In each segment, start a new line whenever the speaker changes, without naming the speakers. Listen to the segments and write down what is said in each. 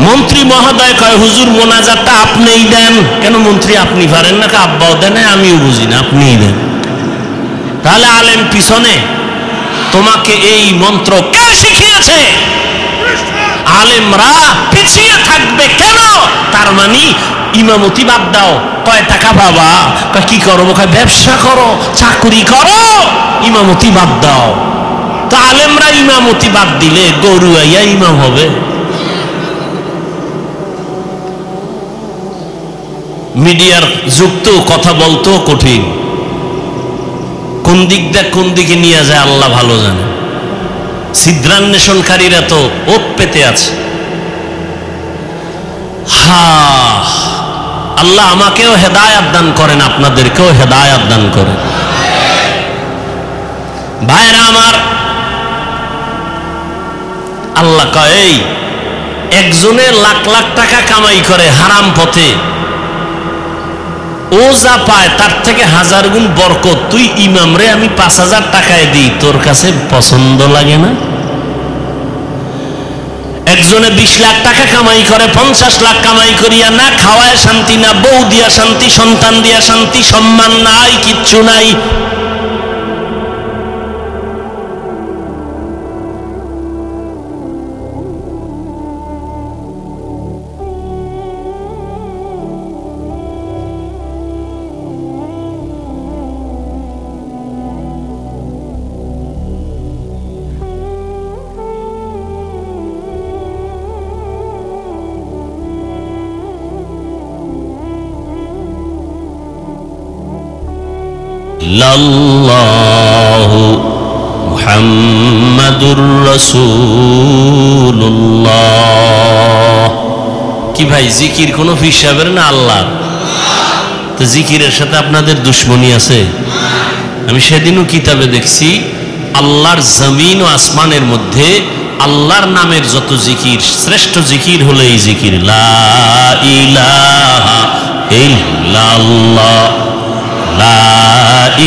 মন্ত্রী মহোদয় কয়, হুজুর মোনাজাতটা আপনিই দেন। কেন মন্ত্রী আপনি পারেন না? আব্বাও দেন, আমিও বুঝি না, আপনিই দেন। তাহলে আলেম পিছনে, তোমাকে এই মন্ত্র কে শিখিয়েছে? আলেমরা পিছিয়ে থাকবে কেন? তার মানে ইমামতি বাদ দাও। কয় টাকা বাবা? কি করো? ব্যবসা করো, চাকরি করো, ইমামতি বাদ দাও। তো আলেমরা ইমামতি বাদ দিলে গরু আইয়া ইমাম হবে? মিডিয়ার যুক্ত কথা বলতো কঠিন, কোন দিক দিয়ে কোন দিকে নিয়ে যায় আল্লাহ ভালো জানে। ছিদ্রান্বেষণকারীরা তো ওত পেতে আছে। আল্লাহ আমাকেও হেদায়াত দান করেন, আপনাদেরকেও হেদায়াত দান করেন। ভাইরা আমার, আল্লাহ কয়, এই একজনে লাখ লাখ টাকা কামাই করে হারাম পথে, ও যা পায় তার থেকে 1000 গুণ বরকত। তুই ইমাম রে আমি 5000 টাকায় দিই, তোর কাছে পছন্দ লাগে না? একজনে 20 লাখ টাকা কামাই করে, 50 লাখ কামাই করিয়া না খাওয়ায় শান্তি, না বউ দিয়া শান্তি, সন্তান দিয়া শান্তি, সম্মান নাই, কিচ্ছু নাই। লাল্লাহু মুহাম্মাদুর রাসূলুল্লাহ। কি ভাই, জিকির কোন হিসাবের না আল্লাহ? তো জিকিরের সাথে আপনাদের দুশ্মনী আছে? আমি সেদিনও কিতাবে দেখছি, আল্লাহর জমিন ও আসমানের মধ্যে আল্লাহর নামের যত জিকির, শ্রেষ্ঠ জিকির হলো এই জিকির, লা ইলাহা ইল্লাল্লাহ, লা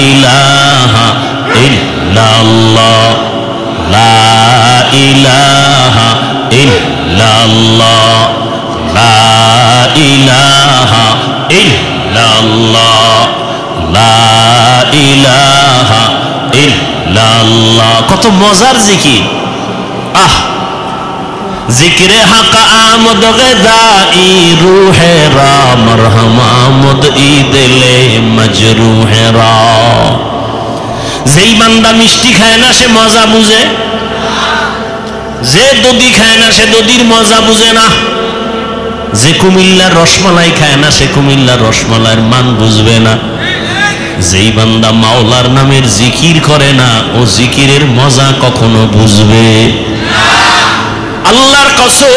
ইলাহা ইল্লাল্লাহ, লা ইলাহা ইল্লাল্লাহ, লা ইলাহা ইল্লাল্লাহ, লা ইলাহা ইল্লাল্লাহ। কত মজার জিকির! আহ, জিক্রে হক আমদ গদাই রূহে রা, মরহম আমদ ই দিলে মজরুহে রা। যেই বান্দা মিষ্টি খায় না সে মজা বুঝে, যে দধি খায় না সে দধির মজা বুঝে না, যে কুমিল্লার রসমালাই খায় না সে কুমিল্লার রসমালাইয়ের মান বুঝবে না। যেই বান্দা মাওলার নামের জিকির করে না ও জিকিরের মজা কখনো বুঝবে না। আল্লাহর কসম,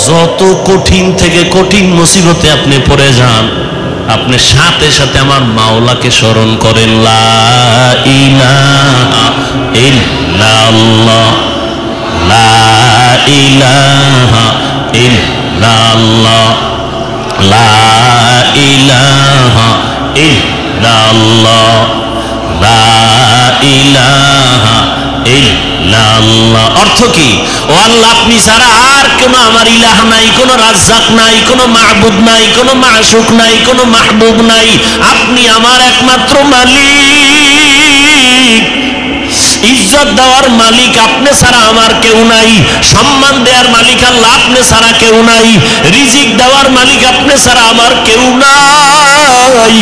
যত কঠিন থেকে কঠিন মুসিবতে আপনি পড়ে যান, আপনি সাথে সাথে আমার মাওলাকে স্মরণ করেন, লা ইলাহা ইল্লাল্লাহ, লা ইলাহা ইল্লাল্লাহ, লা ইলাহা ইল্লাল্লাহ, লা ইলাহা ইল্লাল্লাহ। অর্থ কি? ও আল্লাহ, আপনি ছাড়া আর কোনো আমার ইলাহ নাই, কোনো রাজ্জাক নাই, কোনো মাহবুদ নাই, কোনো মাশুক নাই, কোনো মাহবুব নাই। আপনি আমার একমাত্র মালিক। ইজ্জত দেওয়ার মালিক আপনি ছাড়া আমার কেউ নাই, সম্মান দেওয়ার মালিক আল্লাহ, আপনি ছাড়া কেউ নাই, রিজিক দেওয়ার মালিক আপনি ছাড়া আমার কেউ নাই।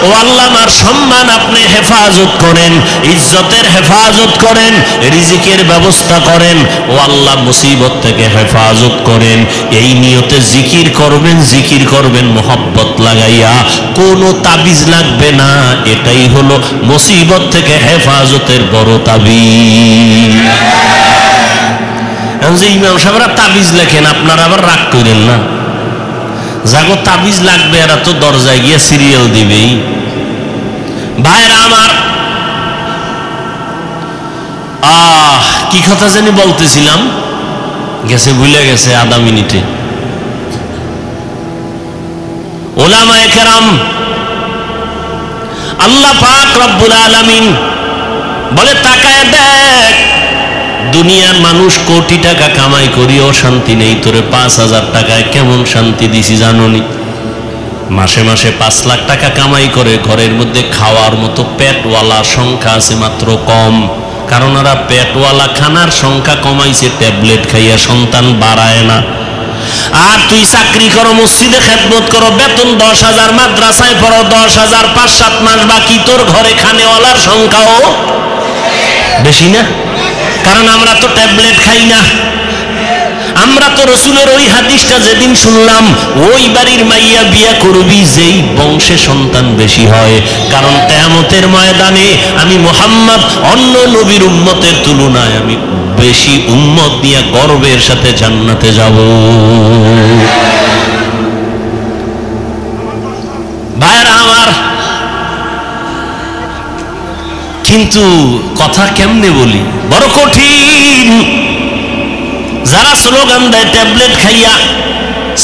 ও আল্লাহ, আমার সম্মান আপনি হেফাজত করেন, ইজ্জতের হেফাজত করেন, রিজিকের ব্যবস্থা করেন। ও আল্লাহ, মুসিবত থেকে হেফাজত করেন। এই নিয়তে জিকির করবেন, জিকির করবেন মোহাব্বত লাগাইয়া, কোনো তাবিজ লাগবে না। এটাই হলো মুসিবত থেকে হেফাজতের বড় তাবিজ। ইমাম সাহেবরা তাবিজ লেখেন, আপনারা আবার রাগ করেন না। যাগো তাবিজ লাগবে এরা তো দরজায় গিয়ে সিরিয়াল দিবেই। ভাইরা আমার, কি কথা জানি বলতেছিলাম, গেছে, ভুলে গেছে আধা মিনিটে। ওলামায়ে কেরাম, আল্লাহ পাক রব্বুল আলামিন বলে, তাকায় দেখ দুনিয়ার মানুষ কোটি টাকা কামাই করিও শান্তি নেই, তোরে 5,000 টাকায় কেমন শান্তি দিছি জানোনি? মাসে মাসে 5 লাখ টাকা কামাই করে ঘরের মধ্যে খাওয়ার মতো পেটওয়ালা সংখ্যা আছে মাত্র কম, কারণ ওরা পেটওয়ালা খানার সংখ্যা কমাইছে, ট্যাবলেট খাইয়া সন্তান বাড়ায় না। আর তুই চাকরি করো, মসজিদে খেদমত করো, বেতন 10,000, মাদ্রাসায় পড়ো 10,000, 5-7 মাস বাকি, তোর ঘরে খানেওয়ালার সংখ্যাও বেশি না? কারণ আমরা তো ট্যাবলেট খাই না। আমরা তো রসুলের ওই হাদিসটা যেদিন শুনলাম, ওই বাড়ির মাইয়া বিয়া করবি যেই বংশে সন্তান বেশি হয়, কারণ কিয়ামতের ময়দানে আমি মুহাম্মদ অন্য নবীর উম্মতের তুলনায় আমি বেশি উম্মত নিয়ে গর্বের সাথে জান্নাতে যাব। ভাইরা আমার, কিন্তু কথা কেমনে বলি, বড় কঠিন। যারা স্লোগান দেয় ট্যাবলেট খাইয়া,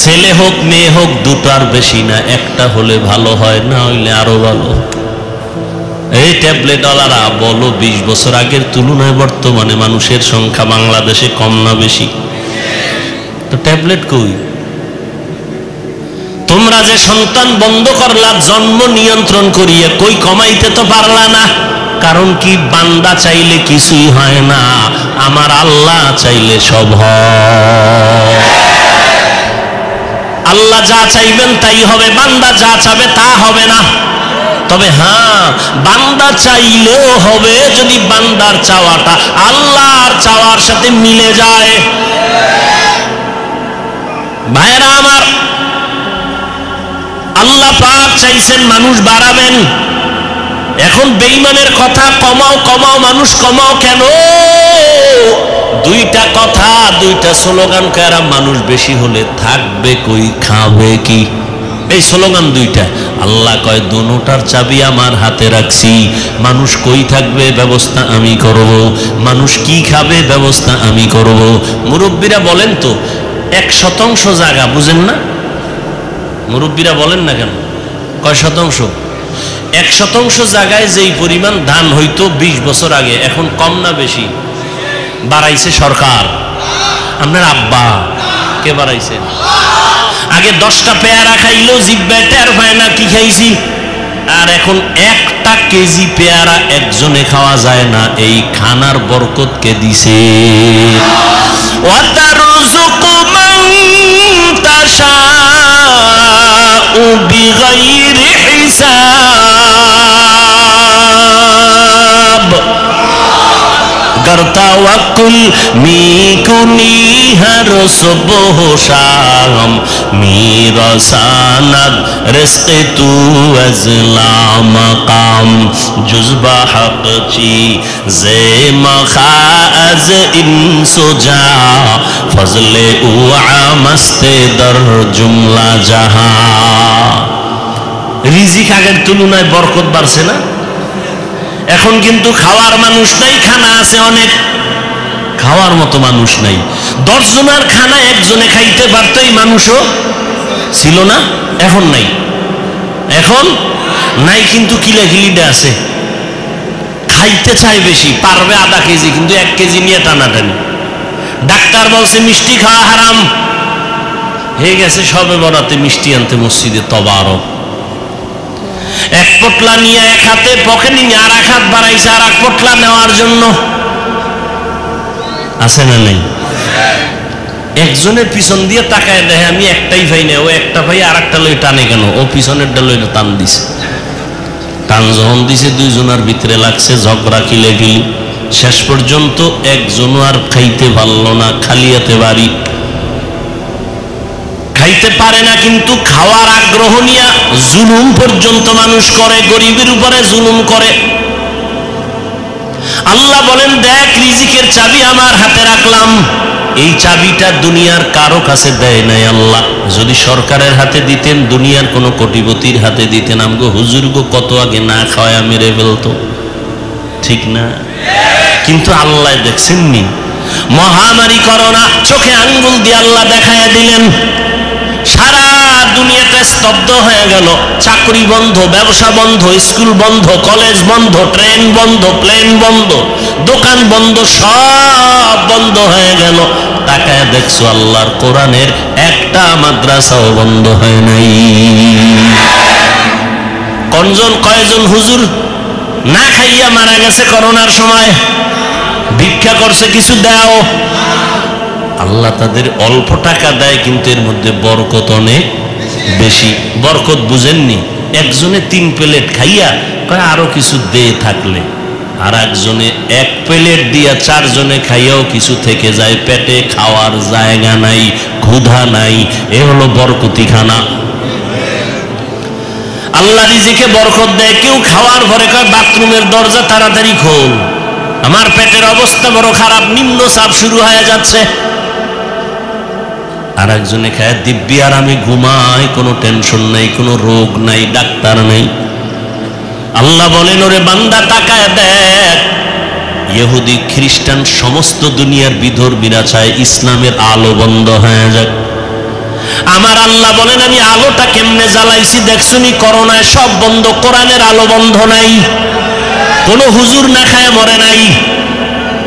ছেলে হোক মেয়ে হোক দুটার বেশি না, একটা হলে ভালো হয়, না হইলে আরো ভালো। এই ট্যাবলেটওয়ালারা বলো 20 বছর আগের তুলনায় বর্তমানে মানুষের সংখ্যা বাংলাদেশে কম না বেশি? তো ট্যাবলেট কই? তোমরা যে সন্তান বন্ধ করলা জন্ম নিয়ন্ত্রণ করিয়ে, কই কমাইতে তো পারলা না। কারণ কি? বান্দা চাইলে কিছুই হয় না, আমার আল্লাহ চাইলে সব হয়। আল্লাহ যা চাইবেন তাই হবে, বান্দা যা চাবে তা হবে না। তবে হ্যাঁ, বান্দা চাইলেও হবে যদি বান্দার চাওয়াটা আল্লাহর চাওয়ার সাথে মিলে যায়। ভাইরা আমার, আল্লাহ পাক চাইছেন মানুষ বাড়াবেন। এখন বেঈমানের কথা, কমাও কমাও, মানুষ কমাও কেন? দুইটা কথা, দুইটা স্লোগান কারা, মানুষ বেশি হলে থাকবে কই, খাবে কি? এই স্লোগান দুইটা। আল্লাহ কয় দোনোটার চাবি আমার হাতে রাখছি, মানুষ কই থাকবে ব্যবস্থা আমি করব, মানুষ কি খাবে ব্যবস্থা আমি করব। মুরব্বীরা বলেন তো, 1% জায়গা বুঝেন না? মুরব্বীরা বলেন না কেন? কয় শতাংশ? 1% জায়গায় যেই পরিমাণ ধান হইতো 20 বছর আগে, এখন কম না বেশি? বাড়াইছে সরকার। আপনার আব্বা কে বাড়াইছে? আগে 10টা পেয়ারা খাইলেও জিব্বায় টের পায় না কি খাইছি, আর এখন 1টা কেজি পেয়ারা একজনে খাওয়া যায় না। এই খানার বরকত কে দিছে? ওয়াতারযুকু মান তাশাউ বিগাইরি হিসাব। गर तवक्कुल मीकुनी हर सुबह शाम मेरा सानद रिज़्क़ तू अज़ला मकाम जुज़्बा हक़ ची ज़े मखाज़ इंसुजा फज़ले उआ मस्ते दर जुमला जहां। রিজিক আগের তুলনায় বরকত বাড়ছে না? এখন কিন্তু খাওয়ার মানুষ নাই, খানা আছে অনেক, খাওয়ার মতো মানুষ নাই। 10 জনের খানা একজনে খাইতে পারতো, এই মানুষও ছিল না, এখন নাই। এখন নাই, কিন্তু কিলাকিলিটা আছে। খাইতে চাই বেশি, পারবে আধা কেজি, কিন্তু 1 কেজি নিয়ে টানাটানি। ডাক্তার বলছে মিষ্টি খাওয়া হারাম, হয়ে গেছে সবে বরাতে মিষ্টি আনতে মসজিদে তবারক। 1 পটলা নিয়ে 1 হাতে পকেটে নিয়ে আর 1 হাত বাড়াইছে আর 1 পটলা নেওয়ার জন্য। আছে না নাই? একজনের পিছন দিয়ে তাকায় দেখে আমি একটাই ভাই না, ও একটা ভাই আর একটা লই টানে কেন? ও পিছনের ডালই টান দিছে। টান যখন দিছে 2 জনের ভিতরে লাগছে ঝগড়া, কিলেগিলি। শেষ পর্যন্ত একজনও আর খাইতে পারল না, খালি হাতে বাড়ি। খাইতে পারে না, কিন্তু খাওয়ার আগ্রহ নিয়ে জুলুম পর্যন্ত মানুষ করে, গরিবের উপরে জুলুম করে। আল্লাহ বলেন দেখ, রিজিকের চাবি আমার হাতে রাখলাম। এই চাবিটা দুনিয়ার কারো কাছে দেয় নাই আল্লাহ। যদি সরকারের হাতে দিতেন, দুনিয়ার কোনো কোটিপতির হাতে দিতেন, আমগো হুজুর গো কত আগে না খাওয়া মেরে ফেলতো, ঠিক না? কিন্তু আল্লাহ দেখছেন নি, মহামারী করোনা চোখে আঙ্গুল দিয়ে আল্লাহ দেখাইয়া দিলেন। সারা দুনিয়াটা স্তব্ধ হয়ে গেল, চাকরি বন্ধ, ব্যবসা বন্ধ, স্কুল বন্ধ, কলেজ বন্ধ, ট্রেন বন্ধ, প্লেন বন্ধ, দোকান বন্ধ, সব বন্ধ হয়ে গেল। তাকায় দেখছো আল্লাহর কোরআনের একটা মাদ্রাসাও বন্ধ হয় নাই। কয়জন হুজুর না খাইয়া মারা গেছে করোনার সময়, ভিক্ষা করছে, কিছু দাও। আল্লাহ তাদের অল্প টাকা দেয়, কিন্তু এর মধ্যে বরকত অনেক বেশি। বরকত বুঝেননি? একজনে 3 প্লেট খাইয়া কয় আরো কিছু দে থাকলে, আর একজনে 1 প্লেট দিয়া 4 জনে খাইয়াও কিছু থেকে যায়, পেটে খাওয়ার জায়গা নাই, ক্ষুধা নাই। এ হলো বরকতি খানা। আল্লাহ রিজিকে বরকত দেয়। কেউ খাওয়ার পরে কয় বাথরুমের দরজা তাড়াতাড়ি খোল, আমার পেটের অবস্থা বড় খারাপ, নিম্ন চাপ শুরু হয়ে যাচ্ছে। আর একজনে খায় দিব্যি আরামে ঘুমায়, কোনো টেনশন নাই, কোনো রোগ নাই, ডাক্তার নেই। আল্লাহ বলেন, ওরে বান্দা তাকায় দেখ, ইহুদি খ্রিস্টান সমস্ত দুনিয়ার বিধর্মীরা চায় ইসলামের আলো বন্ধ হয়ে যাক। আমার আল্লাহ বলেন, আমি আলোটা কেমনে জ্বালাইছি দেখছুনি? করোনায় সব বন্ধ, কোরআনের আলো বন্ধ নাই। কোন হুজুর না খায় মরে নাই।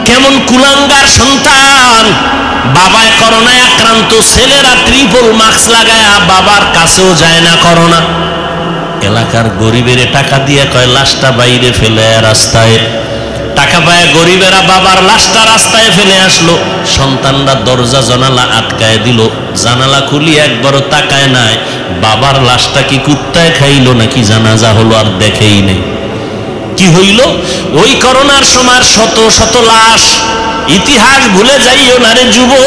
কেমন কুলাঙ্গার সন্তান! বাবায় করোনায় আক্রান্ত, ছেলেরা ট্রিপল মাস্ক লাগায় বাবার কাছেও যায় না করোনা। এলাকার গরিবের টাকা দিয়ে কয় লাশটা বাইরে ফেলে রাস্তায়। টাকা পায় গরিবেরা বাবার লাশটা রাস্তায় ফেলে আসলো। সন্তানরা দরজা জানালা আটকায় দিল, জানালা খুলি একবারও তাকায় নাই বাবার লাশটা কি কুত্তায় খাইলো নাকি জানাজা হলো, আর দেখেই নেই। কি হইল? ওই করোনার সময় শত শত লাশ। ইতিহাস ভুলে যাইও না রে যুবক,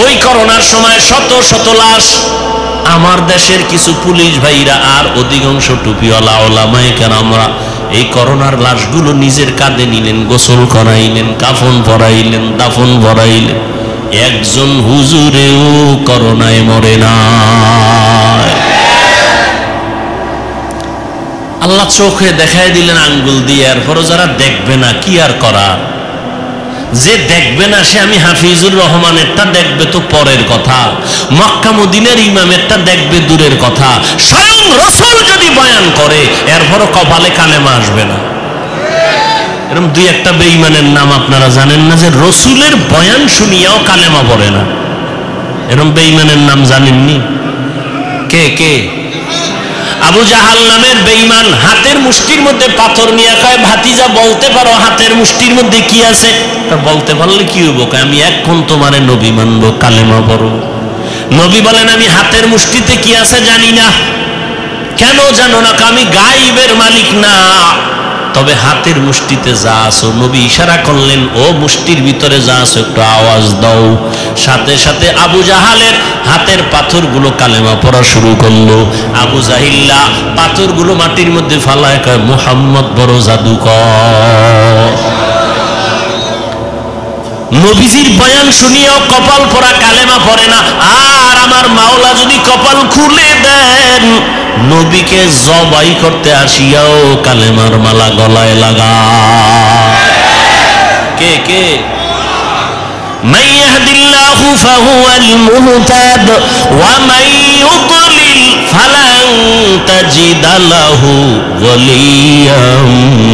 ওই করোনার সময় শত শত লাশ। আমার দেশের কিছু পুলিশ ভাইরা আর অধিকাংশ টুপিওয়ালা ওলামায়ে কেরামরা এই করোনার লাশগুলো নিজের কাঁধে নিলেন, গোসল করাইলেন, কাফন পরাইলেন, দাফন পরাইলেন। একজন হুজুরেও করোনায় মরে না। আল্লাহ চোখে দেখায় দিলেন আঙ্গুল দিয়ে। এরপরও যারা দেখবে না, কি আর করার? যে দেখবে না সে আমি হাফিজুর রহমানেরটা দেখবে তো পরের কথা, মক্কা মদিনার ইমামেরটা দেখবে দূরের কথা। স্বয়ং রাসূল যদি বয়ান করে এরপরও কপালে কালেমা আসবে না। এরকম 2-1টা বেঈমানের নাম আপনারা জানেন না, যে রাসূলের বয়ান শুনিয়াও কালেমা পড়ে না। এরকম বেঈমানের নাম জানেননি? কে কে? আবু জাহাল নামের বেঈমান হাতের মুষ্টির মধ্যে পাথর নিয়ে কয়, ভাতিজা বলতে পারো হাতের মুষ্টির মধ্যে কি আছে? তা বলতে পারলে কি হইব? আমি এখন তোমারে নবী মানবো, কালেমা পড়ো। নবী বলেন, আমি হাতের মুষ্টিতে কি আছে জানি না। কেন জানো না? আমি গায়েবের মালিক না, তবে হাতের মুষ্টিতে যা আছো, নবী ইশারা করলেন, ও মুষ্টির ভিতরে যা আছো একটু আওয়াজ দাও। সাথে সাথে আবু জাহালের হাতের পাথরগুলো কালেমা পড়া শুরু করলো। আবু জাহিল্লা পাথরগুলো মাটির মধ্যে ফালায় কয়, মুহাম্মদ বড় জাদুকর। নবীজির বয়ান শুনিয়াও কপাল পরা কালেমা পড়ে না। আর আমার মাওলা যদি কপাল খুলে দেন, নবীকে জবাই করতে আসিয়াও কালেমার মালা গলায় লাগা। কে কে? মান ইয়াহদিল্লাহু ফাহুয়াল মুহতাদ ওয়া মান ইউদ্লিল ফালান তাজিদা লাহু ওয়ালিয়াম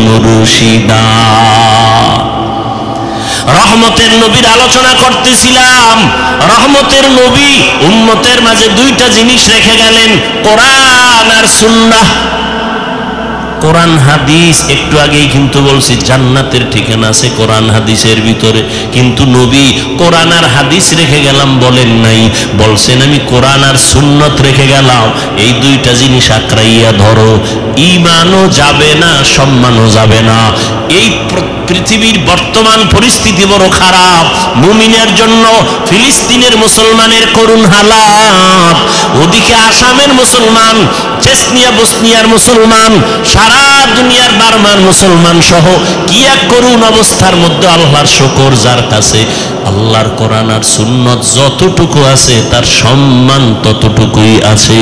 মুরশিদা। রহমতের নবীর আলোচনা করতেছিলাম। রহমতের নবী উম্মতের মাঝে 2টা জিনিস রেখে গেলেন, কোরআন আর সুন্নাহ। কোরআন হাদিস একটু আগেই কিন্তু বলছি জান্নাতের ঠিকানা আছে কোরআন হাদিসের ভিতরে, কিন্তু নবী কোরআন আর হাদিস রেখে গেলাম বলেন নাই, বলছেন আমি কোরআন আর সুন্নত রেখে গেলাম। এই 2টা জিনিস আঁকড়াইয়া ধরো, ঈমানও যাবে না, সম্মানও যাবে না। এই পৃথিবীর বর্তমান পরিস্থিতি বড় খারাপ। মুমিনের জন্য ফিলিস্তিনের মুসলমানের করুণ হালাত, ওদিকে আসামের মুসলমান, চেচনিয়া বসনিয়ার মুসলমান, সারা দুনিয়ার বার্মার মুসলমান সহ কি এক করুণ অবস্থার মধ্যে। আল্লাহর শুকর যার কাছে আল্লাহর কোরআন আর সুন্নত যতটুকু আছে তার সম্মান ততটুকুই আছে।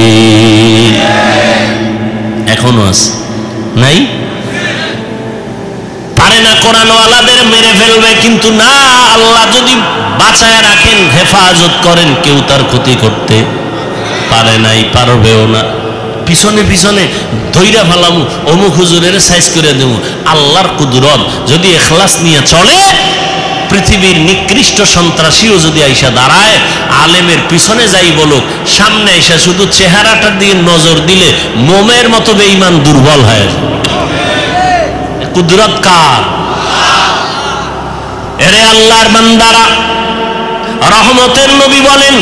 এখনো আছে নাই? পারে না কোরআনওয়ালাদের মেরে ফেলবে, কিন্তু না, আল্লাহ যদি বাঁচায় রাখেন, হেফাজত করেন, কেউ তার ক্ষতি করতে পারে নাই, পারবেও না। পিছনে পিছনে ধৈরা ফেলামু, অমুক হুজুরের সাইজ করে দেবো। আল্লাহর কুদরত যদি ইখলাস নিয়ে চলে, পৃথিবীর নিকৃষ্ট সন্ত্রাসীও যদি আইসা দাঁড়ায়, আলেমের পিছনে যাই বলুক, সামনে আইসা শুধু চেহারাটার দিকে নজর দিলে মোমের মতো বেঈমান দুর্বল হয়। কুদরত কার? এরে আল্লাহর বান্দারা, রহমতের নবী বলেন,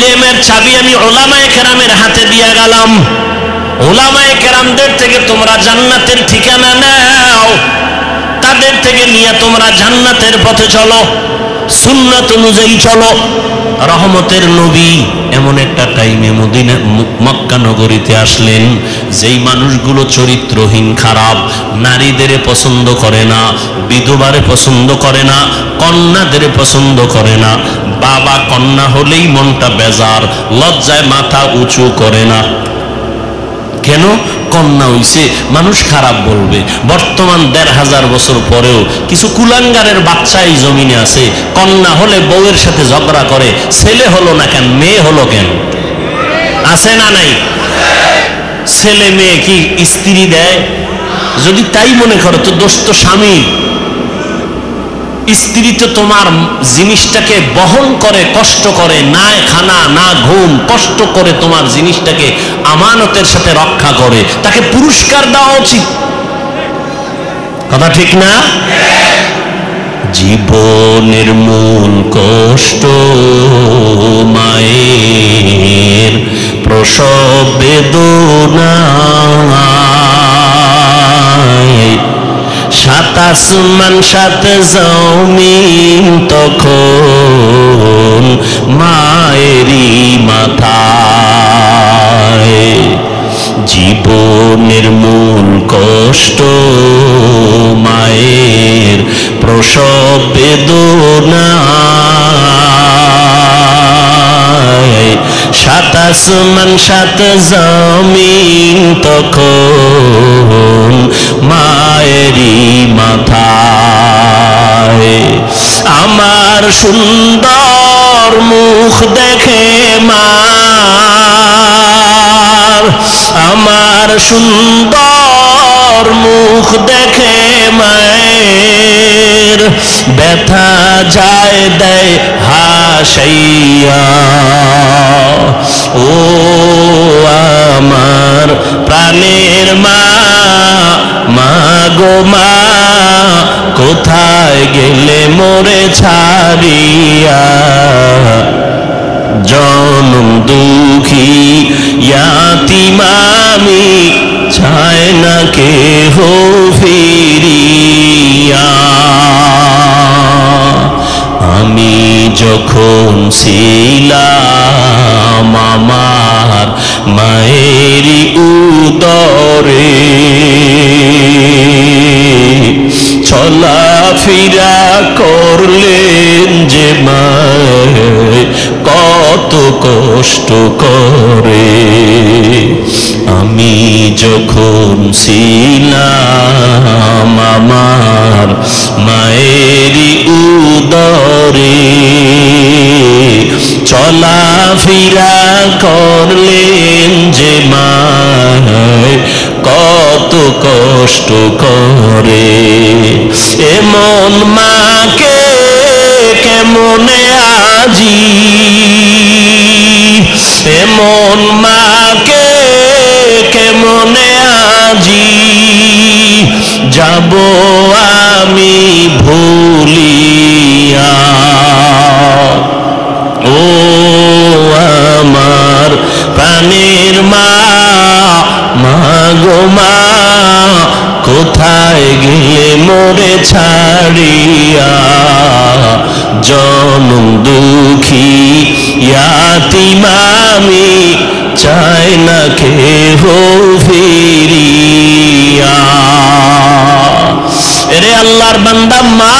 ইলমের চাবি আমি উলামায়ে কেরামের হাতে দিয়ে গেলাম। উলামায়ে কেরামদের থেকে তোমরা জান্নাতের ঠিকানা নাও, তাদের থেকে নিয়ে তোমরা জান্নাতের পথে চলো, সুন্নাত অনুযায়ী চলো। রহমতের নবী এমন একটা টাইমে মদিনা মক্কা নগরীতে আসলেন, যেই মানুষগুলো চরিত্রহীন, খারাপ, নারীদের পছন্দ করে না, বিধবারে পছন্দ করে না, কন্যাদের পছন্দ করে না, বাবা কন্যা হলেই মনটা বেজার, লজ্জায় মাথা উঁচু করে না। কেন? কন্যা হইছে, মানুষ খারাপ বলবে। বর্তমান ১৫০০ বছর পরেও কিছু কুলাঙ্গারের বাচ্চা এই জমিনে আছে, কন্যা হলে বউয়ের সাথে ঝগড়া করে, ছেলে হলো না কেন, মেয়ে হলো কেন? আছে না নাই? ছেলে মেয়ে কি স্ত্রী দেয়? যদি তাই মনে করো তো দোষ তো স্বামী। স্ত্রী তো তোমার জিনিসটাকে বহন করে, কষ্ট করে, না খানা না ঘুম, কষ্ট করে তোমার জিনিসটাকে আমানতের সাথে রক্ষা করে, তাকে পুরস্কার দেওয়া উচিত। কথা ঠিক না? জীবনের মূল কষ্ট মায়ের প্রসব বেদনা, সাত আসমান সাত জমিন তখন মায়েরই মাথায়। জীবনের মূল কষ্ট মায়ের প্রসব বেদনা, সাত আসমান সাত জমিন তখন মায়েরই মাথায়। আমার সুন্দর মুখ দেখে মার, আমার সুন্দর মুখ দেখে মায়ের ব্যথা যায় দেয় হাসাইয়া। ও আমার প্রাণের মা, মা গো মা, কোথায় গেলে মোরে ছাড়িয়া? জনম দুঃখী ইয়াতীম আমি, চায় না কেহ ফিরিয়া। আমি যখন ছিলাম আমার মায়েরই উদরে, চলাফেরা করলেন যে মায়ে কত কষ্ট করে। আমি যখন ছিলাম আমার মায়েরই উদরে, চলাফেরা করলেন যে মায়ে কত কষ্ট করে। এমন মাকে কেমনে আজি, এমন মাকে কেমনে আজি যাব আমি ভুলিয়া। ও আমার প্রাণের মা, মা গো মা, কোথায় গেলে মোরে ছাড়িয়া? জনম দুঃখী ইয়াতীম আমি, চায় না কেহ ফিরিয়া। এরে আল্লাহর বান্দা, মা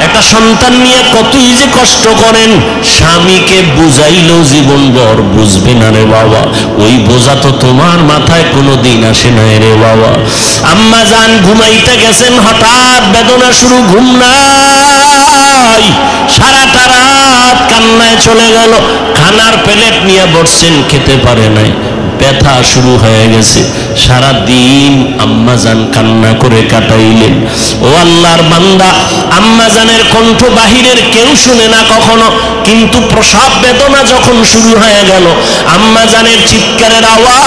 একটা চারটা সন্তান নিয়ে কতই যে কষ্ট করেন, স্বামীকে বুঝাইলেও জীবনভর বুঝবে না রে বাবা। ওই বোঝা তো তোমার মাথায় কোনোদিন আসে নাই রে বাবা। আম্মা জান ঘুমাইতে গেছেন, হঠাৎ বেদনা শুরু, ঘুম নাই, সারাটা রাত কান্নায় চলে গেল। খানার প্লেট নিয়ে বসছেন, খেতে পারে নাই, ব্যথা শুরু হয়ে গেছে। সারা দিন আম্মা জান কান্না করে কাটাইলেন। ও আল্লাহর বান্দা, আম্মা জানের কণ্ঠ বাহিরের কেউ শুনে না কখনো, কিন্তু প্রসব বেদনা যখন শুরু হয়ে গেল, আম্মা জানের চিৎকারের আওয়াজ,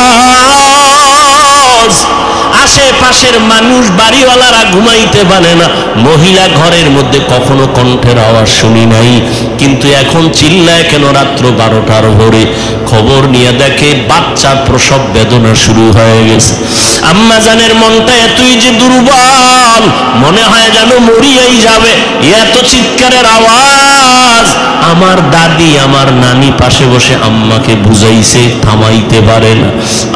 আশেপাশের মানুষ বাড়িওয়ালারা ঘুমাইতে পারে না। মহিলা ঘরের মধ্যে কখনো কণ্ঠের আওয়াজ শুনি নাই, কিন্তু এখন চিল্লায় কেন রাত্র 12টার ভোরে? খবর নিয়ে দেখে বাচ্চার প্রসব বেদনা শুরু হয়ে গেছে। আম্মা জানের মনটা এতই যে দুর্বল, মনে হয় যেন মরিয়াই যাবে, এত চিৎকারের আওয়াজ। আমার দাদি, আমার নানি পাশে বসে আম্মাকে বুঝাইছে, থামাইতে পারে না।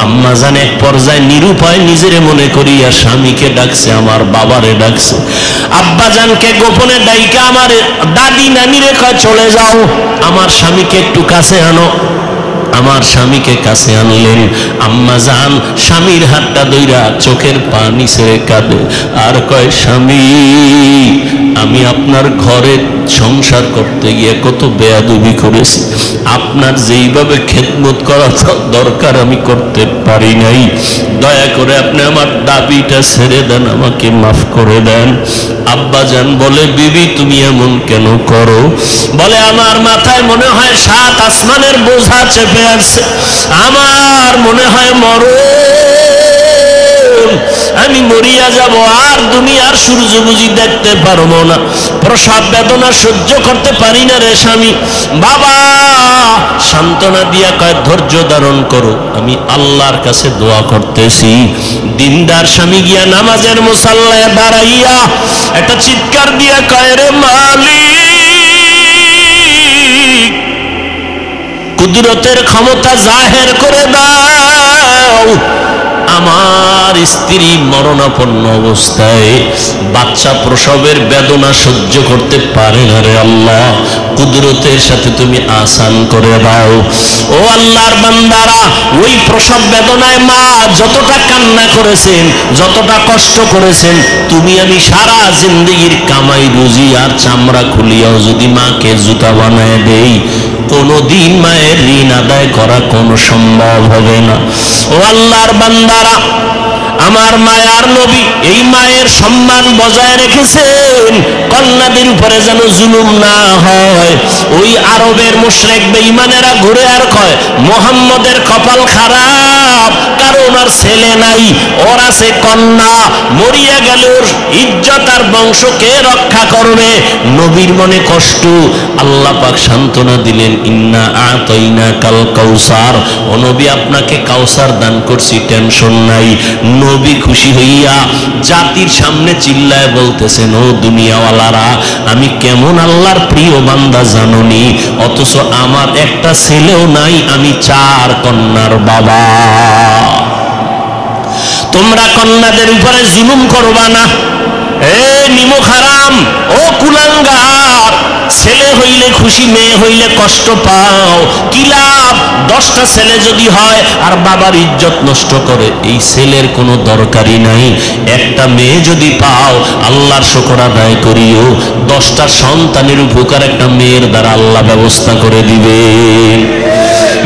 আম্মা জান এক পর্যায়ে নিরুপায় নিজের মনে করিয়া স্বামীকে ডাকছে, আমার বাবারে ডাকছে। আব্বা জানকে গোপনে ডাইকা আমার দাদি নানিরে কয়, চলে যাও, আমার স্বামীকে একটু কাছে আনো। আমার স্বামীকে কাছে আনলেন। আম্মা জান স্বামীর হাতটা ধইরা চোখের পানি ছেড়ে কাঁদে আর কয়, স্বামী, আমি আপনার ঘরে সংসার করতে গিয়ে কত বেয়াদবি করেছি, আপনার যেইভাবে খেদমত করা দরকার আমি করতে পারি নাই। দয়া করে আপনি আমার দাবিটা ছেড়ে দেন, আমাকে মাফ করে দেন। আব্বা জান বলে, বিবি তুমি এমন কেন করো? বলে, আমার মাথায় মনে হয় 7 আসমানের বোঝা চেপে আছে, আমার মনে হয় আমি মরিয়া যাব, আর দুনিয়ার সূর্য বুঝি দেখতে পারবো না। প্রসব বেদনা সহ্য করতে পারি না রে স্বামী। বাবা সান্ত্বনা দিয়া কয়, ধৈর্য ধারণ করো, আমি আল্লাহর কাছে দোয়া করতেছি। দিনদার স্বামী গিয়া নামাজের মুসাল্লায় দাঁড়াইয়া একটা চিৎকার দিয়া কয়, রে মালিক, কুদরতের ক্ষমতা জাহের করে দাও। আমার স্ত্রী মরণাপন্ন অবস্থায় বাচ্চা প্রসবের বেদনা সহ্য করতে পারে না রে আল্লাহ, কুদরতের সাথে তুমি আসান করে দাও। ও আল্লাহর বান্দারা, ওই প্রসব বেদনায় মা যতটা কান্না করেছেন, যতটা কষ্ট করেছেন, তুমি আমি সারা জিন্দগির কামাই রুজি আর চামড়া খুলিয়াও যদি মাকে জুতা বানায় দেই, কোনদিন মায়ের ঋণ আদায় করা কোনো সম্ভব হবে না। ও আল্লাহর বান্দারা, আমার মায়ার নবী এই মায়ের সম্মান বজায় রেখেছেন, কন্যাদের উপরে যেন জুলুম না হয়। ওই আরবের মুশরিক বেঈমানেরা ঘুরে আর কয়, মুহাম্মদের কপাল খারাপ, কারণ আর ছেলে নাই, ওর আছে কন্যা, মরিয়া গেল ওর ইজ্জত আর বংশকে রক্ষা করবে। নবীর মনে কষ্ট, আল্লাহ পাক সান্ত্বনা দিলেন, ইন্না আতাইনা কাল কাউসার, ও নবী আপনাকে কাউসার দান করছি, টেনশন নাই। নবী খুশি হইয়া জাতির সামনে চিল্লায় বলতেছেন, ও দুনিয়াওয়ালারা, আমি কেমন আল্লাহর প্রিয় বান্দা জানোনি, অথচ আমার একটা ছেলেও নাই, আমি 4 কন্যার বাবা। তোমরা কন্যাদের উপরে জুলুম করবা না, এ নিমক হারাম, ও কুলাঙ্গার, ছেলে হইলে খুশি, মেয়ে হইলে কষ্ট পাও, কি লাভ? 10টা ছেলে যদি হয় আর বাবার ইজ্জত নষ্ট করে, এই ছেলের কোনো দরকারই নাই। একটা মেয়ে যদি পাও, আল্লাহর শুকর আদায় করিও, 10টা সন্তানের উপকার একটা মেয়ের দ্বারা আল্লাহ ব্যবস্থা করে দিবেন।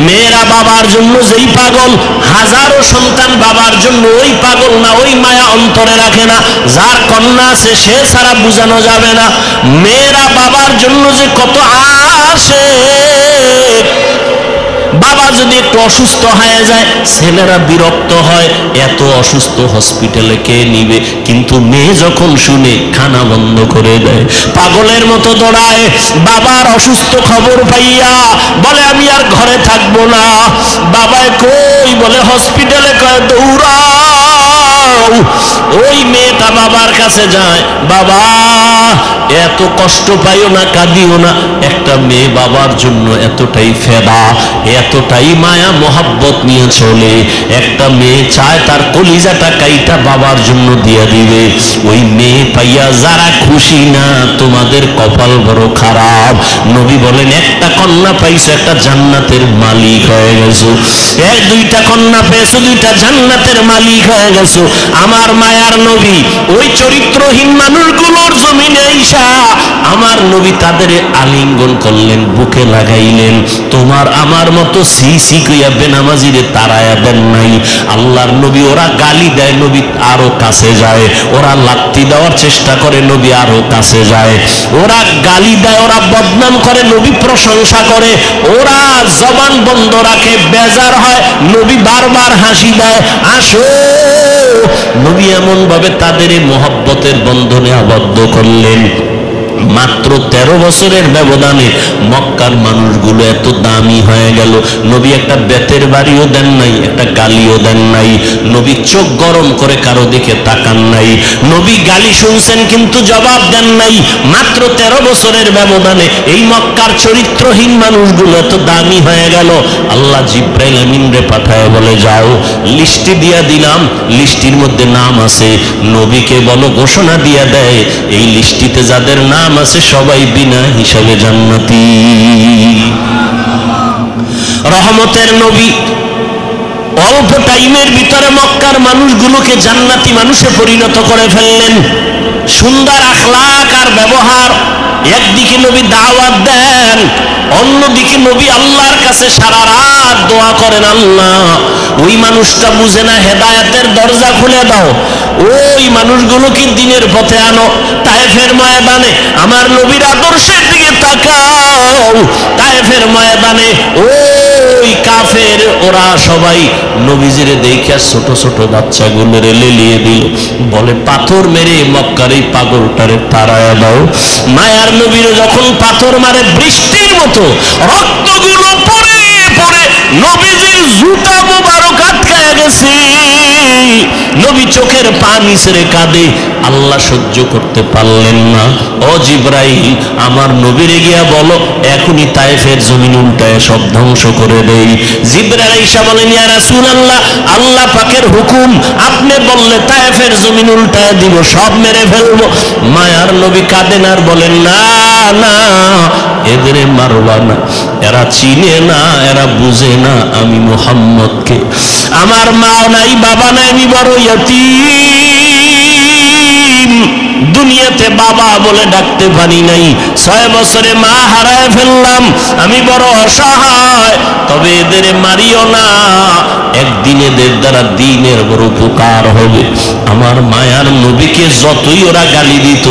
মেয়েরা বাবার জন্য যেই পাগল, হাজারো সন্তান বাবার জন্য ওই পাগল না, ওই মায়া অন্তরে রাখে না। যার কন্যা আছে সে ছাড়া বুঝানো যাবে না। মেয়েরা বাবার জন্য যে কত আসে, বাবা যদি একটু অসুস্থ হয়ে যায়, ছেলেরা বিরক্ত হয়, এত অসুস্থ হসপিটালে কে নিবে? কিন্তু মেয়ে যখন শুনে, খানা বন্ধ করে দেয়, পাগলের মতো দৌড়ায়। বাবার অসুস্থ খবর পাইয়া বলে, আমি আর ঘরে থাকবো না। বাবায় কই? বলে হসপিটালে। কয়, দৌড়াও। ওই মেয়েটা বাবার কাছে যায়, বাবা এত কষ্ট পাইও না, কাঁদিও না। একটা মেয়ে বাবার জন্য এতটাই ফেদা, এতটাই মায়া মোহাব্বত নিয়ে চলে। একটা মেয়ে চায় তার কলিজাটা কাইটা বাবার জন্য দিয়ে দিবে। ওই মেয়ে পাইয়া যারা খুশি না, তোমাদের কপাল বড় খারাপ। নবী বলেন একটা কন্যা পাইছো, একটা জান্নাতের মালিক হয়ে গেছো। দুইটা কন্যা পেয়েছো, দুইটা জান্নাতের মালিক হয়ে গেছো। আমার মায়ার নবী ওই চরিত্রহীন মানুষগুলোর জমিনে আইসা আমার নবী তাদের আলিঙ্গন করলেন, বুকে লাগাইলেন। তোমার আমার মতো সি সি কইয়া বেনামাজিরে তাড়ায়া দেন নাই। আল্লাহর নবী ওরা গালি দেয়, নবী আরো কাছে যায়। ওরা লাত্তি দেওয়ার চেষ্টা করে, নবী আরো কাছে যায়। ওরা গালি দেয়, ওরা বদনাম করে, নবী প্রশংসা করে। ওরা জবান বন্ধ রাখে, বেজার হয়, নবী বারবার হাসি দেয়, আসো। নবী এমন ভাবে তাদের এই মোহাব্বতের বন্ধনে আবদ্ধ করলেন। মাত্র 13 বছরের ব্যবধানে মক্কার মানুষগুলো এত দামি হয়ে গেল। নবী একটা বেতের বাড়িও দেন নাই, একটা গালিও দেন নাই। নবী চোখ গরম করে কারো দিকে তাকান নাই। নবী গালি শুনছেন কিন্তু জবাব দেন নাই। মাত্র 13 বছরের ব্যবধানে এই মক্কার চরিত্রহীন মানুষগুলো এত দামি হয়ে গেল। আল্লাহ জিব্রাইল আমিনরে পাঠায় বলে, যাও লিস্টি দিয়া দিলাম, লিস্টির মধ্যে নাম আছে, নবীকে বলো ঘোষণা দিয়া দেয় এই লিস্টিতে যাদের নাম আছে সবাই বিনা হিসাবে জান্নাতি। রহমতের নবী অল্প টাইমের ভিতরে মক্কার মানুষগুলোকে জান্নাতি মানুষে পরিণত করে ফেললেন। সুন্দর আখলাক আর ব্যবহার। একদিকে নবী দাওয়াত দেন, অন্যদিকে নবী আল্লাহর কাছে সারা রাত দোয়া করেন, আল্লাহ ওই মানুষটা বুঝে না, হেদায়েতের দরজা খুলে দাও, ওই মানুষগুলোকে দিনের পথে আনো। তায়েফের ময়দানে আমার নবীর আদর্শের দিকে তাকাও। তায়েফের ময়দানে ওই কাফের ওরা সবাই নবীজিরে দেখে ছোট ছোট বাচ্চাগুলোরে লেলিয়ে দিল, বলে পাথর মেরে মক্কার এই পাগলটারে তাড়ায়া দাও। মায়ার নবীরে যখন পাথর মারে বৃষ্টির মতো রক্তগুলো পড়ে পড়ে নবীজির জুতা মোবারক আটকায়া গেছে। নবী চোখের পানি ছেড়ে কাঁদে, আল্লাহ সহ্য করতে পারলেন না। ও জিব্রাইল আমার নবীরে গিয়া বলো এখনই তায়েফের জমিন উল্টায় সব ধ্বংস করে দেই। জিব্রাইল আইসা বলেন, ইয়া রাসূলুল্লাহ আল্লাহ পাকের হুকুম, আপনি বললে তায়েফের জমিন উল্টায় দিব, সব মেরে ফেলবো। মায়ার নবী কাঁদেন আর বলেন, না না এদের মারবা না, এরা চিনে না, এরা বুঝে না আমি মুহাম্মদকে। আমার মাও নাই, বাবা নাই, আমি বড় ইয়তীম, দুনিয়াতে বাবা বলে ডাকতে পারি নাই। 6 বছরে মা হারায় ফেললাম, আমি বড় অসহায়। তবে এদের মারিও না, একদিন এদের দ্বারা দিনের বড় উপকার হবে। আমার মায়ার নবীকে যতই ওরা গালি দিত,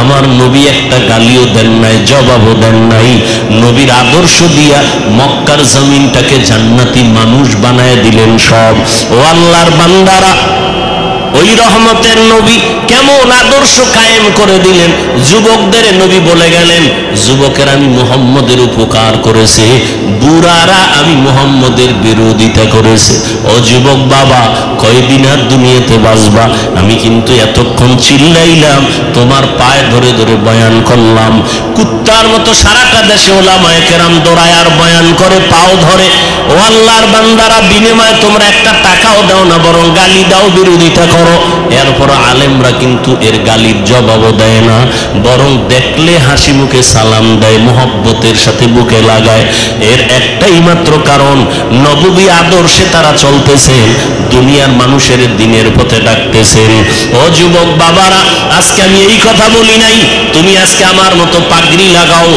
আমার নবী একটা গালিও দেন নাই, জবাবও দেন নাই। নবীর আদর্শ দিয়া মক্কার জমিনটাকে জান্নাতি মানুষ বানায় দিলেন সব। ও আল্লাহর বান্দারা, ওই রহমতের নবী কেমন আদর্শ কায়েম করে দিলেন। যুবকদের নবী বলে গেলেন, যুবকের আমি মুহাম্মদের উপকার করেছে, বুড়ারা আমি মুহাম্মদের বিরোধিতা করেছে। ও যুবক বাবা, কয়দিন আর দুনিয়াতে বাঁচবা? আমি কিন্তু এতক্ষণ চিল্লাইলাম, তোমার পায়ে ধরে ধরে বয়ান করলাম। কুত্তার মতো সারাটা দেশে ওলামায়ে কেরাম দৌড়ায় আর বয়ান করে, পাও ধরে। ও আল্লাহর বান্দারা, বিনিময়ে তোমরা একটা টাকাও দাও না, বরং গালি দাও, বিরোধিতা করো। এরপর আলেমরা কিন্তু এর গালির জবাবও দেয় না, বরং দেখলে হাসি মুখে সালাম দেয়, মোহব্বতের সাথে বুকে লাগায়। এর একটাই মাত্র কারণ, নববী আদর্শে তারা চলতেছেন, দুনিয়ার মানুষের দিনের পথে ডাকতেছেন। ও যুবক বাবারা, আজকে আমি এই কথা বলি নাই তুমি আজকে আমার মতো পাগড়ি লাগাও,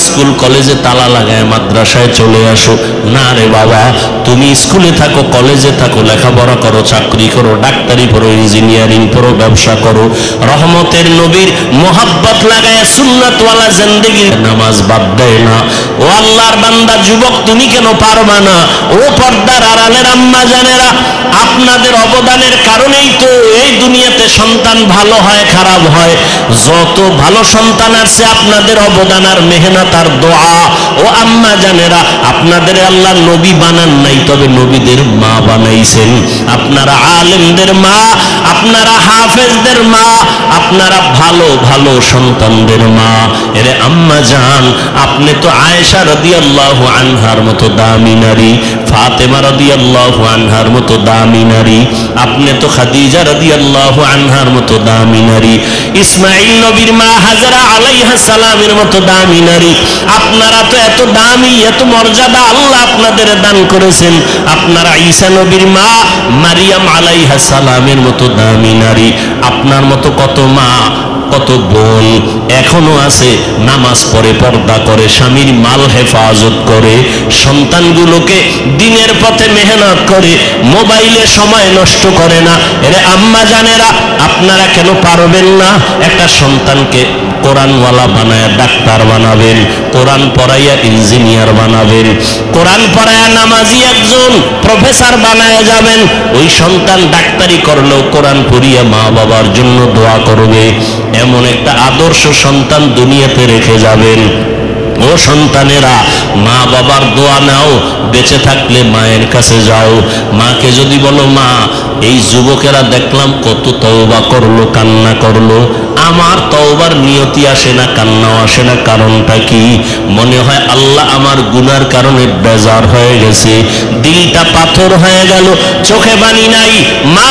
স্কুল কলেজে তালা লাগায় মাদ্রাসায় চলে আসো। না রে বাবা, তুমি স্কুলে থাকো, কলেজে থাকো, লেখাপড়া করো, চাকরি করো, ডাক্তারি পড়ো, ইঞ্জিনিয়ারিং পড়ো, ব্যবসা করো, রহমতের নবীর মোহাব্বত লাগায় সুন্নাতওয়ালা জিন্দেগি নামাজ বাদ দেয় না। ও আল্লাহর বান্দা যুবক, তুমি কেন পারবা না? ও পর্দার আড়ালের আম্মা জানেরা, আপনাদের অবদানের কারণেই তো এই দুনিয়াতে সন্তান ভালো হয়, খারাপ হয়। যত ভালো সন্তান আছে আপনাদের অবদান আর মেহনত আর দোয়া। ও ও আম্মা জানেরা, আপনাদের আল্লাহ নবী বানান নাই, তবে নবীদের মা বানাইছেন। আপনারা আলেমদের মা, আপনারা হাফেজদের মা, আপনারা ভালো ভালো সন্তানদের মা। এরে আম্মা জান, আপনি তো আয়েশা রাদিয়াল্লাহু আনহার মতো দামি নারী, ফাতেমা রাদিয়াল্লাহু আনহার মতো দামি নারী, আপনি তো খাদিজা রাদিয়াল্লাহু আনহার মতো দামি নারী, ইসমাঈল নবীর মা হাজরা আলাইহিস সালামের মতো দামি নারী। আপনারা তো এত দামি, এত মর্যাদা আল্লাহ আপনাদের দান করেছেন। আপনারা ঈসা নবীর মা মারিয়াম আলাইহিস সালামের মতো দামি নারী। আপনার মতো কত মা, কত বোন এখনো আছে, নামাজ পড়ে, পর্দা করে, স্বামীর মাল হেফাজত করে, সন্তানগুলোকে দিনের পথে মেহনত করে, মোবাইলে সময় নষ্ট করে না। এরে আম্মা জানেরা, আপনারা কেন পারবেন না? একটা সন্তানকে কোরআনওয়ালা বানায়া ডাক্তার বানাবেন, কোরআন পড়াইয়া ইঞ্জিনিয়ার বানাবেন, কোরআন পড়াইয়া নামাজি একজন প্রফেসর বানায়া যাবেন। ওই সন্তান ডাক্তারি করলেও কোরআন পড়িয়া মা বাবার জন্য দোয়া করবে। এমন একটা আদর্শ সন্তান দুনিয়াতে রেখে যাবেন। ও সন্তানেরা, মা বাবার দোয়া নাও, বেঁচে থাকলে মায়ের কাছে যাও। মাকে যদি বলো, মা এই যুবকেরা দেখলাম কত তওবা করলো, কান্না করলো, আমার তওবার নিয়তি আসে না, কান্নাও আসে না, কারণটা কি? মনে হয় আল্লাহ আমার গুনার কারণে বেজার হয়ে গেছে, দিলটা পাথর হয়ে গেল, চোখে পানি নাই। মা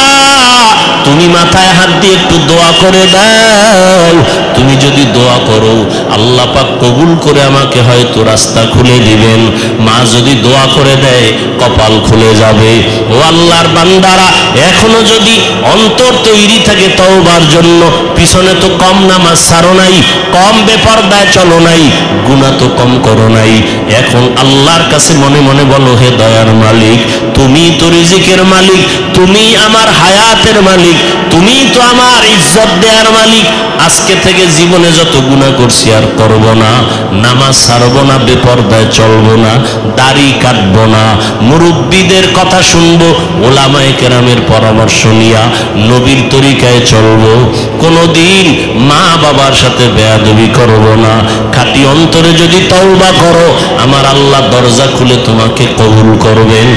তুমি মাথায় হাত দিয়ে একটু দোয়া করে দাও। তুমি যদি দোয়া করো, আল্লাহ পাক কবুল করে আমাকে হয়তো রাস্তা খুলে দিবেন। মা যদি দোয়া করে দেয়, কপাল খুলে যাবে। ও আল্লাহর বান্দারা, এখনো যদি অন্তর তৈরি থাকে তওবার জন্য, পিছনে তো কম নামাজ ছাড়ো নাই, কম বেপরদায় চলো নাই, গুনাহ তো কম করো নাই। এখন আল্লাহর কাছে মনে মনে বলো, হে দয়ার মালিক, তুমি তো রিজিকের মালিক, তুমি আমার হায়াতের মালিক, তুমি তো আমার ইজ্জত দেওয়ার মালিক। আজকে থেকে জীবনে যত গুনাহ করছি আর করব না, নামাজ ছাড়বো না, বেপরদায় চলবো না, দাড়ি কাটবো না, মুরব্বীদের কথা শুনবো, ওলামায়ে কেরামের পরামর্শ নিয়া নবীর তরিকায় চলবো। কোনোদিন মা বাবার সাথে বেয়াদবি করব না। খাঁটি অন্তরে যদি তওবা করো, আমার আল্লাহ দরজা খুলে তোমাকে কবুল করবেন,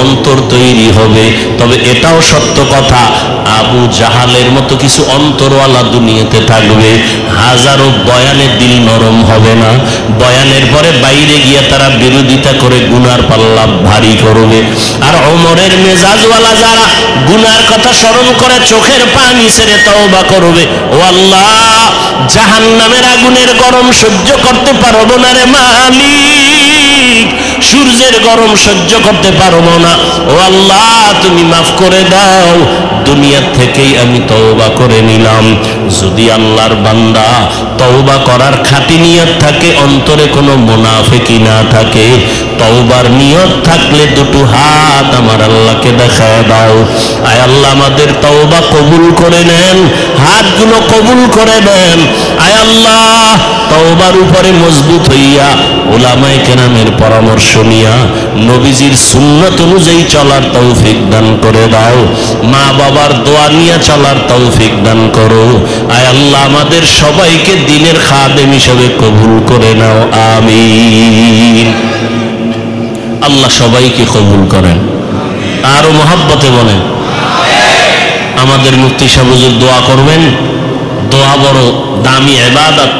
অন্তর তৈরি হবে। তবে এটাও সত্য কথা, আবু জাহালের মতো কিছু অন্তরওয়ালা দুনিয়াতে থাকবে, হাজারো বয়ানে দিল নরম হবে না, বয়ানের পরে বাইরে গিয়ে তারা বিরোধিতা করে গুনার পাল্লা ভারী করবে। আর ওমরের মেজাজওয়ালা যারা গুনার কথা স্মরণ করে চোখের পানি ছেড়ে তওবা করবে, ও আল্লাহ জাহান্নামের আগুনের গরম সহ্য করতে পারবো না রে মালিক, সূর্যের গরম সহ্য করতে পারবো না, ও আল্লাহ তুমি মাফ করে দাও। দুনিয়া থেকেই আমি তওবা করে নিলাম। যদি আল্লাহর বান্দা তওবা করার খাঁটি নিয়ত থাকে, অন্তরে কোনো মুনাফিকি না থাকে, তওবার নিয়ত থাকলে দুটো হাত আমার আল্লাহকে দেখায় দাও। আয় আল্লাহ আমাদের তওবা কবুল করে নেন, হাতগুলো কবুল করে নেন। আয় আল্লাহ তওবার উপরে মজবুত হইয়া উলামায়ে কেরামের পরামর্শ নিয়া নবীজির সুন্নাত অনুযায়ী চলার তৌফিক দান করে দাও। মা বাবার দোয়া নিয়ে চলার তৌফিক দান করো। আয় আল্লাহ আমাদের সবাইকে দ্বীনের খাদেম হিসেবে কবুল করে নাও, আমিন। আল্লাহ সবাইকে কবুল করেন। আরো মহব্বতে বলেন। আমাদের মুফতি সাহেব হুজুর দোয়া করবেন। দোয়া বড় দামি ইবাদত।